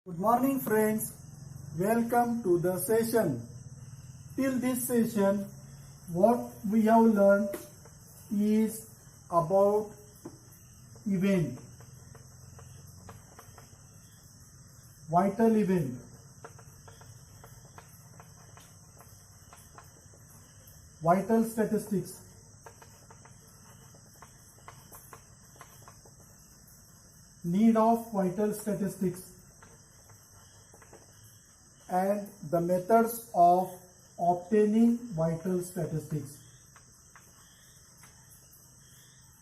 Good morning friends, welcome to the session. Till this session, what we have learned is about event, vital event, vital statistics, need of vital statistics, and the methods of obtaining vital statistics.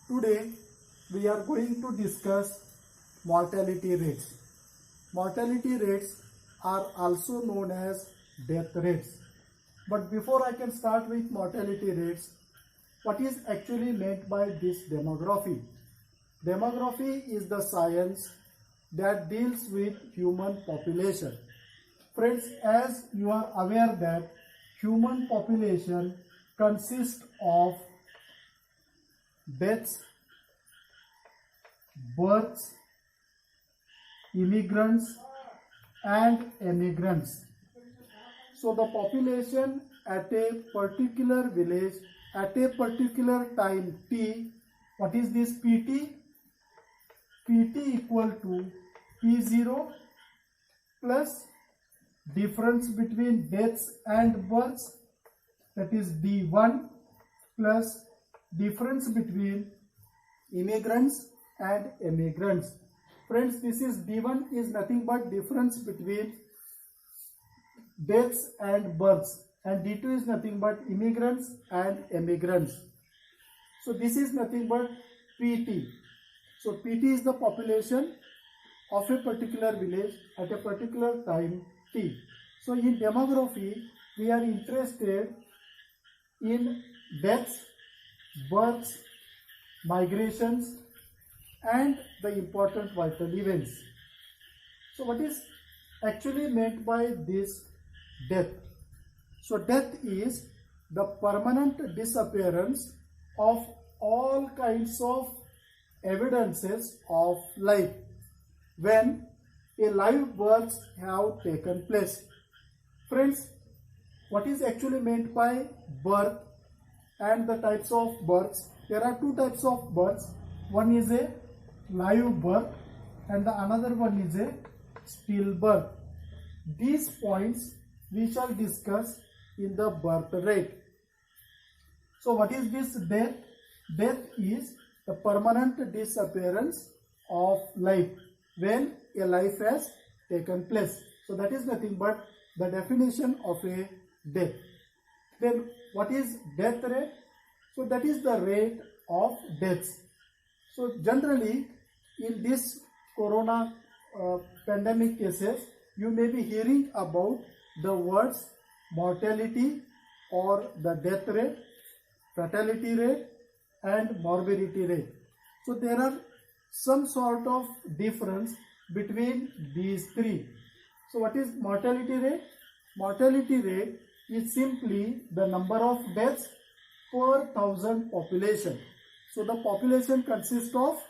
Today we are going to discuss mortality rates. Mortality rates are also known as death rates. But before I can start with mortality rates, what is actually meant by this demography? Demography is the science that deals with human population. Friends, as you are aware that human population consists of deaths, births, immigrants and emigrants. So the population at a particular village at a particular time t, what is this pt? Pt equal to P0 plus difference between deaths and births, that is D1, plus difference between immigrants and emigrants. Friends, this is D1 is nothing but difference between deaths and births, and D2 is nothing but immigrants and emigrants. So this is nothing but PT. So PT is the population of a particular village at a particular time T. So in demography, we are interested in deaths, births, migrations and the important vital events. So what is actually meant by this death? So death is the permanent disappearance of all kinds of evidences of life when a live birth have taken place. Friends, what is actually meant by birth and the types of births? There are two types of births. One is a live birth and the another one is a stillbirth. These points we shall discuss in the birth rate. So what is this death? Death is the permanent disappearance of life when a life has taken place. So that is nothing but the definition of a death. Then what is death rate? So that is the rate of deaths. So generally in this corona pandemic cases, you may be hearing about the words mortality or the death rate, fatality rate and morbidity rate. So there are some sort of difference between these three. So what is mortality rate? Mortality rate is simply the number of deaths per thousand population. So the population consists of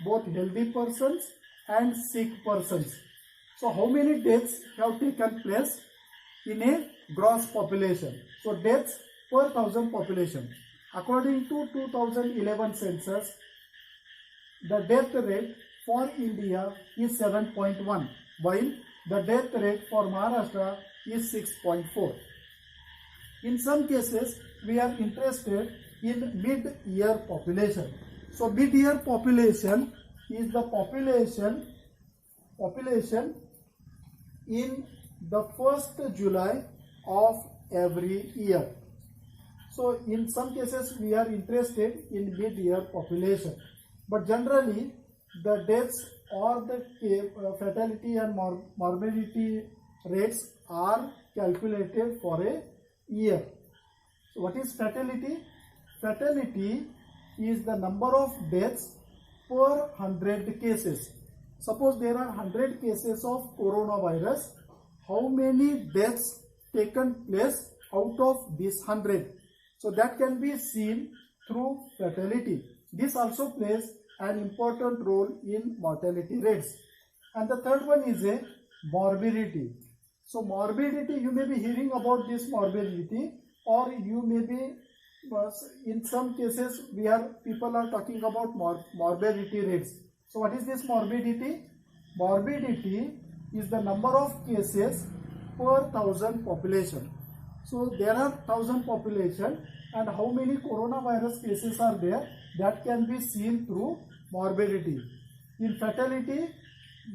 both healthy persons and sick persons. So how many deaths have taken place in a gross population? So deaths per thousand population. According to 2011 census, the death rate for India is 7.1, while the death rate for Maharashtra is 6.4. In some cases, we are interested in mid-year population. So mid-year population is the population in the 1st July of every year. So in some cases we are interested in mid-year population, but generally the deaths or the fatality and morbidity rates are calculated for a year. So what is fatality? Fatality is the number of deaths per 100 cases. Suppose there are 100 cases of coronavirus, how many deaths taken place out of this 100? So that can be seen through fatality. This also plays an important role in mortality rates. And the third one is a morbidity. So morbidity, you may be hearing about this morbidity, or you may be, in some cases, people are talking about morbidity rates. So what is this morbidity? Morbidity is the number of cases per 1,000 population. So there are 1,000 population, and how many coronavirus cases are there, that can be seen through morbidity. In fatality,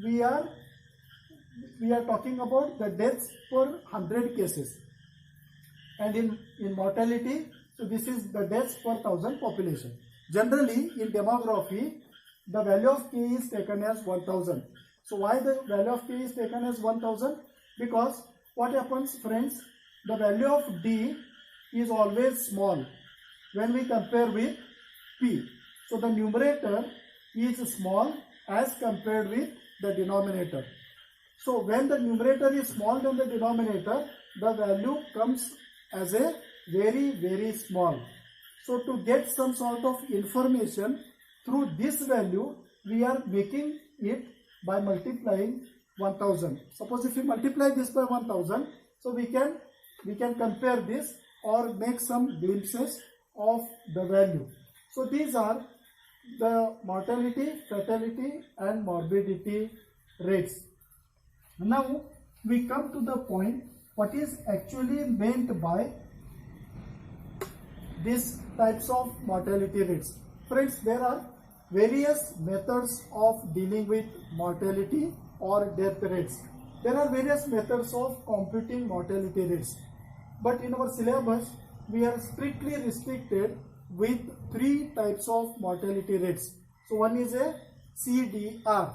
we are talking about the deaths per 100 cases, and in mortality, so this is the deaths per 1,000 population. Generally, in demography, the value of K is taken as 1,000. So why the value of K is taken as 1,000? Because what happens, friends, the value of D is always small when we compare with P. So the numerator is small as compared with the denominator. So when the numerator is small than the denominator, the value comes as a very, very small. So to get some sort of information through this value, we are making it by multiplying 1,000. Suppose if we multiply this by 1,000, so we can compare this or make some glimpses of the value. So these are the mortality, fatality and morbidity rates. Now we come to the point, what is actually meant by these types of mortality rates. Friends, there are various methods of dealing with mortality or death rates. There are various methods of computing mortality rates. But in our syllabus, we are strictly restricted with 3 types of mortality rates. So one is a CDR,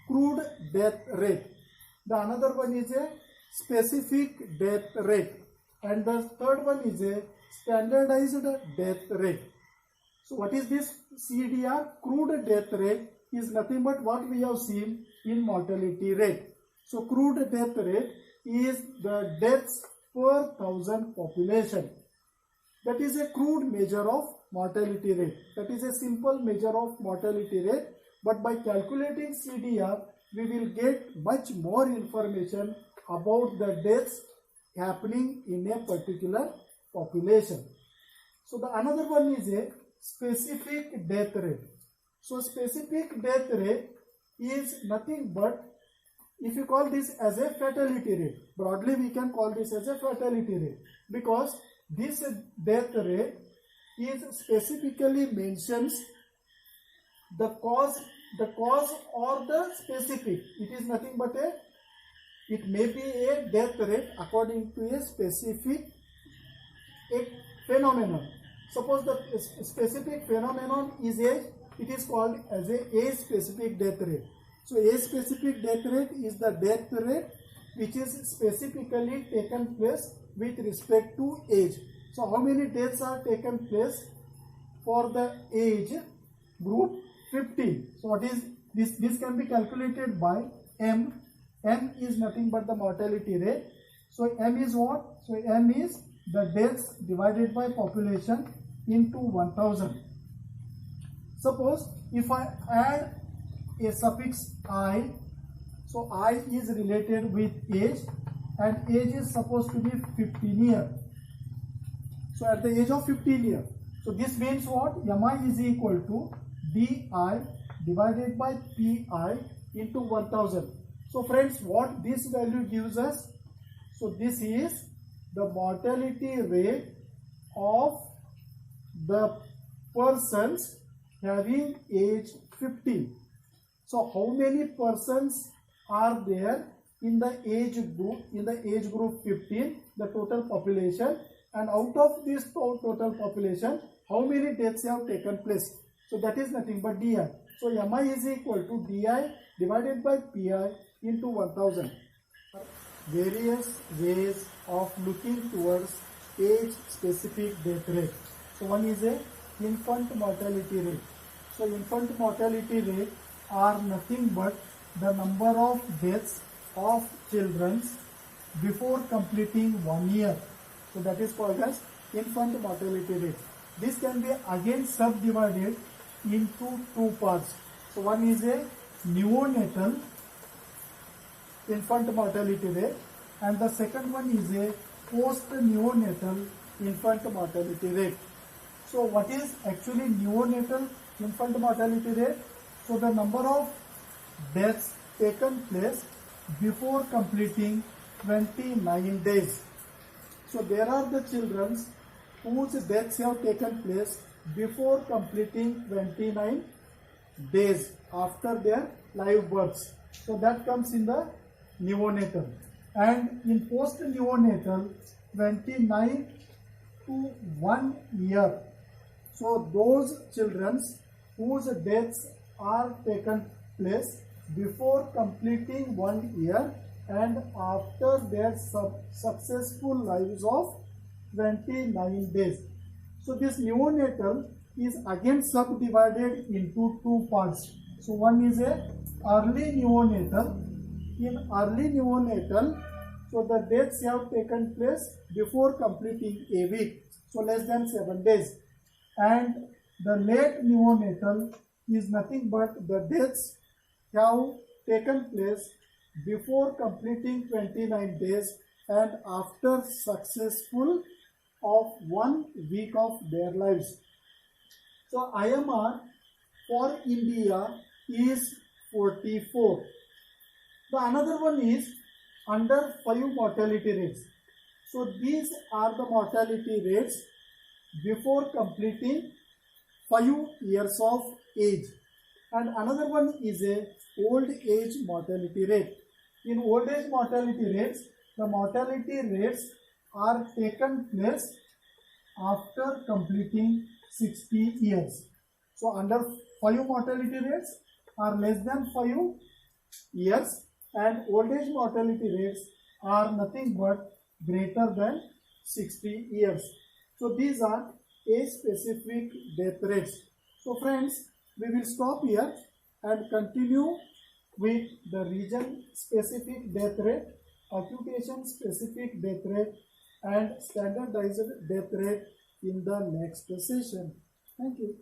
crude death rate. The another one is a specific death rate. And the third one is a standardized death rate. So what is this CDR? Crude death rate is nothing but what we have seen in mortality rate. So crude death rate is the deaths per 1,000 population. That is a crude measure of mortality rate. That is a simple measure of mortality rate. But by calculating CDR, we will get much more information about the deaths happening in a particular population. So the another one is a specific death rate. So specific death rate is nothing but, if you call this as a fatality rate, broadly we can call this as a fatality rate, because this death rate is specifically mentions the cause or the specific. It is nothing but it may be a death rate according to a specific phenomenon. Suppose the specific phenomenon is age, it is called as a age-specific death rate. So age-specific death rate is the death rate which is specifically taken place with respect to age. So how many deaths are taken place for the age group 15? So what is this? This can be calculated by M. M is nothing but the mortality rate. So M is what? So M is the deaths divided by population into 1,000. Suppose if I add a suffix I, so I is related with age, and age is supposed to be 15 years. So at the age of 15 years, so this means what? Mi is equal to Di divided by Pi into 1000. So friends, what this value gives us? So this is the mortality rate of the persons having age 15. So how many persons are there in the age group 15, the total population, and out of this total population, how many deaths have taken place? So that is nothing but Di. So Mi is equal to Di divided by Pi into 1000. Various ways of looking towards age specific death rate. So one is a infant mortality rate. So infant mortality rate are nothing but the number of deaths of children before completing 1 year. So that is called as infant mortality rate. This can be again subdivided into 2 parts. So one is a neonatal infant mortality rate, and the second one is a post-neonatal infant mortality rate. So what is actually neonatal infant mortality rate? So the number of deaths taken place before completing 29 days. So there are the children whose deaths have taken place before completing 29 days after their live births. So that comes in the neonatal. And in post-neonatal, 29 to 1 year. So those children whose deaths are taken place before completing 1 year and after their successful lives of 29 days. So this neonatal is again subdivided into two parts. So one is a early neonatal. In early neonatal, so the deaths have taken place before completing a week, so less than 7 days. And the late neonatal is nothing but the deaths have taken place before completing 29 days and after successful of 1 week of their lives. So IMR for India is 44. The another one is under 5 mortality rates. So these are the mortality rates before completing 5 years of age. And another one is a old age mortality rate. In old age mortality rates, the mortality rates are taken place after completing 60 years. So under 5 mortality rates are less than 5 years, and old age mortality rates are nothing but greater than 60 years. So these are age-specific death rates. So friends, we will stop here and continue with the region-specific death rate, occupation-specific death rate, and standardized death rate in the next session. Thank you.